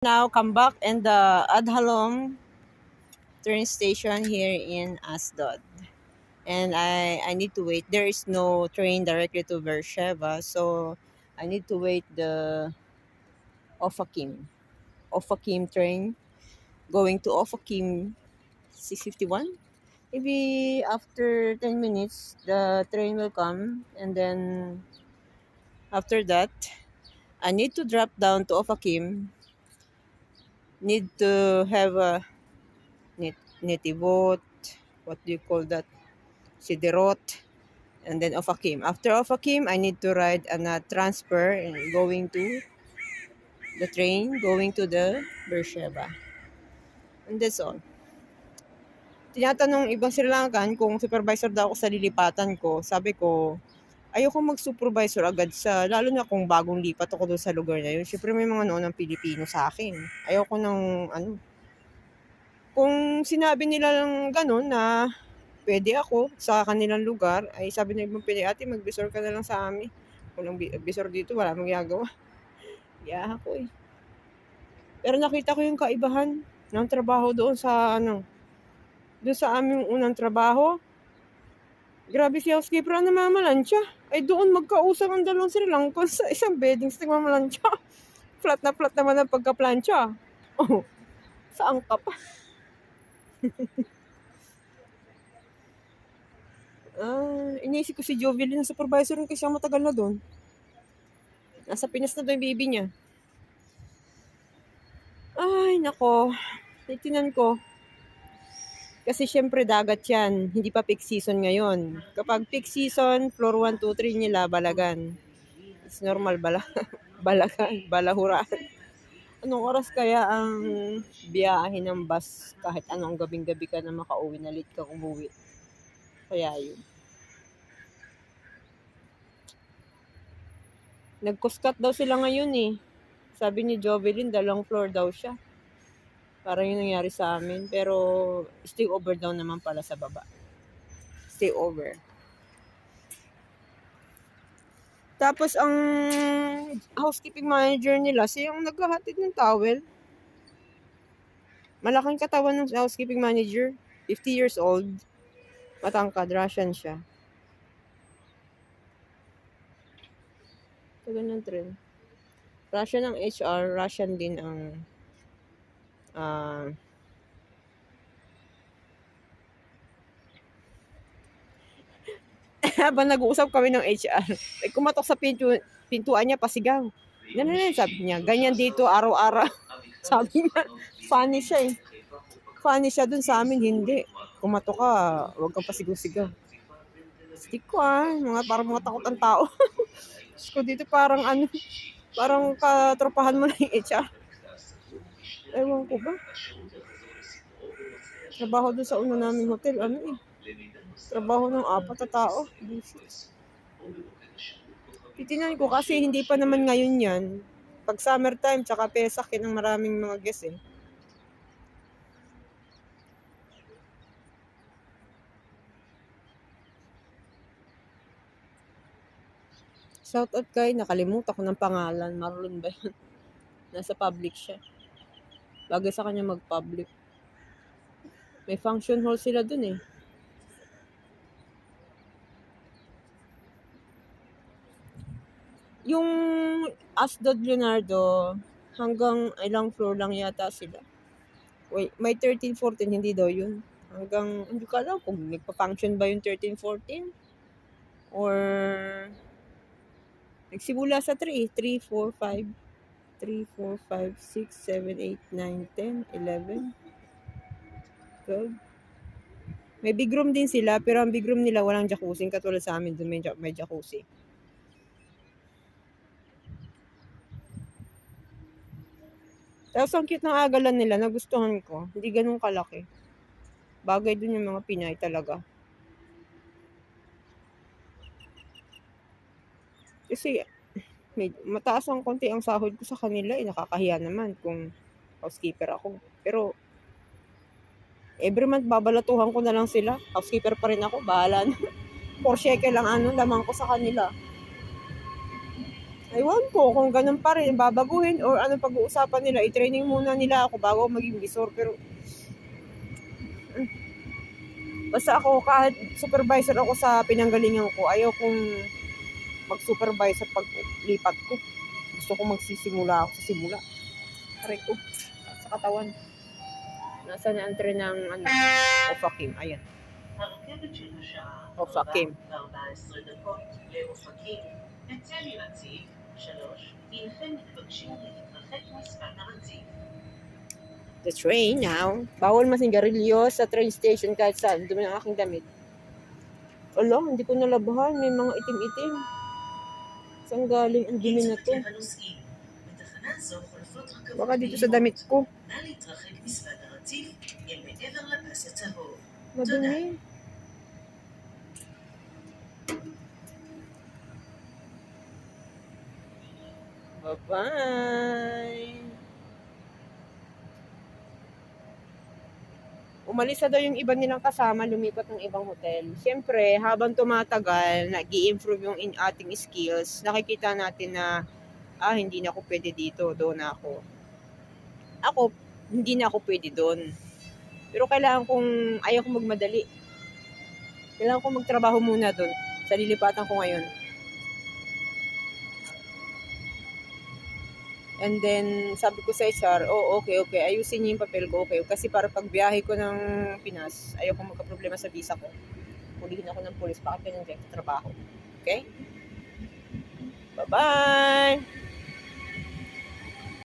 Now come back in the Adhalom train station here in Asdod. And I need to wait. There is no train directly to Beersheba, so I need to wait the Ofakim train going to Ofakim 651. Maybe after 10 minutes, the train will come, and then after that, I need to drop down to Ofakim. Need to have a Netibot, what do you call that? Siderot, and then Ofakim. After Ofakim, I need to ride on a transfer and going to the train, going to the Beersheba. And that's all. Tinatanong ibang Sri Lankan kung supervisor daw ako sa lilipatan ko. Sabi ko, ayoko mag-supervisor agad lalo na kung bagong lipat ako doon sa lugar na yun. Siyempre may mga noon ng Pilipino sa akin. Ayoko kung sinabi nila lang ganun na pwede ako sa kanilang lugar, ay sabi ng ibang Pinoy, ate mag-bisor ka na lang sa amin. Kung bisor dito, wala magagawa. Iyaha ko eh. Pero nakita ko yung kaibahan ng trabaho doon doon sa aming unang trabaho. Grabe si housekeeper ang namamalansya. Ay doon magkausap ang dalawang Sri Lankan sa isang bedding sa namamalansya. Flat na flat naman ang pagkaplansya. Oh, saan ka pa? Iniisip ko si Jovelyn na supervisor rin kasi matagal na doon. Nasa Pinas na doon yung baby niya. Ay, nako. Titinan ko. Kasi syempre dagat yan. Hindi pa peak season ngayon. Kapag peak season, floor 1, 2, 3 nila, balagan. It's normal, balagan, balahuraan. Anong oras kaya ang biyahe ng bus kahit anong gabing-gabi ka na makauwi na late ka umuwi? Kaya yun. Nag-cuscut daw sila ngayon eh. Sabi ni Jovelyn, 2 floor daw siya. Parang yung nangyari sa amin. Pero stay over daw naman pala sa baba. Stay over. Tapos ang housekeeping manager nila, siya yung naghahatid ng towel. Malaking katawan ng housekeeping manager. 50 years old. Matangkad, Russian siya. Tagal ng trend. Russian ang HR, Russian din ang habang nag-uusap kami ng HR, ay kumatok sa pintuan niya, pasigaw. Ganun, sabi niya, ganyan dito araw-araw. Sabi niya, funny siya eh. Funny siya dun, sa amin, hindi. Kumatok ka, huwag kang pasigaw-sigaw. Stick ko parang mga takot ang tao. So dito parang parang katropahan mo na yung HR. Ewan ko ba? Trabaho dun sa una naming hotel, trabaho ng 4 na tao. Titinan ko kasi hindi pa naman ngayon yan. Pag summertime, tsaka Pesak, yun ang maraming mga guests eh. Shout out kay, nakalimutan ko ng pangalan. Marlon ba yun? Nasa public siya. Bagay sa kanya mag-public. May function hall sila dun eh. Yung Asdod Leonardo, hanggang ilang floor lang yata sila. Wait, may 13, 14, hindi daw yun. Hindi ko alam kung nagpa-function ba yung 13, 14? Or nagsimula sa 3, 3, 4, 5, 3, 4, 5, 6, 7, 8, 9, 10, 11, 12. May big room din sila, pero ang big room nila walang jacuzzi. Katulad sa amin, doon may jacuzzi. Tapos ang cute ng agalan nila, nagustuhan ko. Hindi ganun kalaki. Bagay dun yung mga Pinay talaga. Kasi mataas ang konti ang sahod ko sa kanila. Nakakahiya naman kung housekeeper ako. Pero every month babalatuhan ko na lang sila. Housekeeper pa rin ako, bahala na. 4 shekel lang laman ko sa kanila. Ewan ko kung ganun pa rin, babaguhin or ano pag-uusapan nila, i-training muna nila ako bago ako maging bisor. Pero basta ako, kahit supervisor ako sa pinanggalingan ko, ayaw kong mag-supervise sa paglipat ko. Gusto ko magsisimula ako sa simula. Aray ko, sa katawan. Nasaan na ang tren ng ano, Ofakim? Ayan. הרכבת של השעה אופקים. 4:14 דקות לאופקים, בצל נתיב 3, הנכם מתבקשים להתרחק משפת הרציף. The train now. Bawal masingarilyo sa train station kahit saan. Dumi ang aking damit. Ala, hindi ko nalabahan. May mga itim-itim. Saan galing ang dumi na to? בתחנה זו חולפות רכבות Baka dito sa damit ko. נא להתרחק משפת הרציף אל מעבר לפס הצהוב. Madumi. Bye-bye. Umalis na daw yung iba nilang kasama, lumipat ng ibang hotel. Siyempre, habang tumatagal, nag-i-improve yung ating skills, nakikita natin na, hindi na ako pwede dito, doon na ako. Ako, hindi na ako pwede doon. Pero ayaw kong magmadali. Kailangan kong magtrabaho muna doon, sa lilipatan ko ngayon. And then, sabi ko sa HR, okay, ayusin niyo yung papel ko, okay. Kasi para pag biyahe ko ng Pinas, ayaw kong magka-problema sa visa ko. Hulihin ako ng pulis, bakit ganyan dyan sa trabaho. Okay? Bye-bye!